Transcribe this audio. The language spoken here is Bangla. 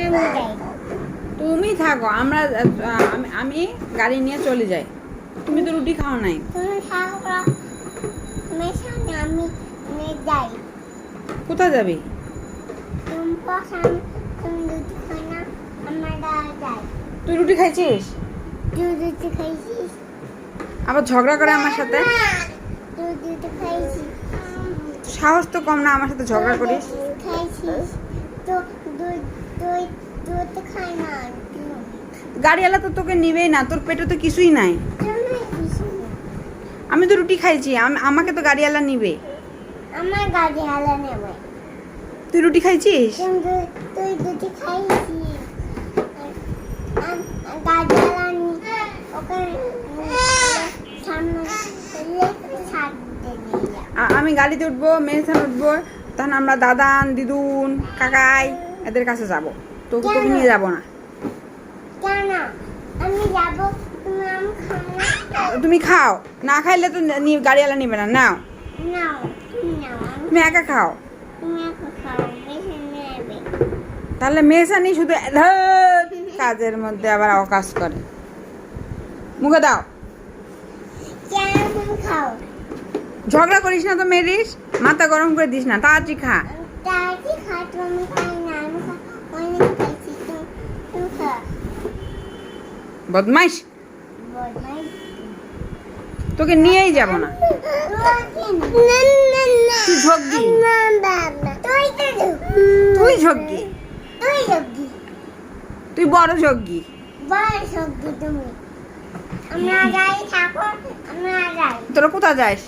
আমি যাই। তুমি থাকো, আমি গাড়ি নিয়ে চলে যাই। তুমি তো রুটি খাও নাই। তুমি থাকো, আমার সামনে আমি যাই। কোথায় যাবি? তুমি পছন্দ, তুমি রুটি খাই না, আমরা যাই। তুই রুটি খাইছিস? তুই রুটি খাইছিস? আবার ঝগড়া করে আমার সাথে। তুই রুটি খাইছিস? সাহস তো কম না আমার সাথে ঝগড়া করিস। তুই খাইছিস? তো তুই তুই তুই তো খাই না। গাড়িওয়ালা তো তোকে নিবেই না, তোর পেটে তো কিছুই নাই। তুমি কিছু না। আমি তো রুটি খাইছি, আমাকে তো গাড়িওয়ালা নিবে। আমার গাড়ি হালা নেবে। তুই রুটি খাইছিস? তুই রুটি খাইছিস? গাড়ি হালা ওকে সামনে ছাড়তে দিয়ে। আমি গাড়িতে উঠবো, মেহসান উঠবো, তখন আমরা দাদান, দিদুন, কাকাই এদের কাছে যাব। তোকে নিয়ে যাব না। কেন? আমি যাব, তুমি আম খাও না? তুমি খাও, না খাইলে তো গাড়িওয়ালা নিবে না। নাও, নাও, তুমি নাও। তুমি একা খাও। তুমি এখন খাও, বেশি নেবে। তাহলে মেহসানি শুধু ধর কাজের মধ্যে আবার অকাজ করে। মুখে দাও। কেন তুমি খাও? ঝগড়া করিস না তো মেরিস, মাথা গরম করে দিস না, তাড়াতাড়ি খা। তাড়াতাড়ি খা, তুমি খাই না, আমি অনেক খাইছি, তুমি খা। বদমাইশ, বদমাইশ। তোকে নিয়েই যাব না। তুই ঝগড়ি, তুই ঝগড়ি, তুই বড় ঝগড়ি। আমরা যাই, থাকো, আমরা যাই। তোরা কোথায় যাস?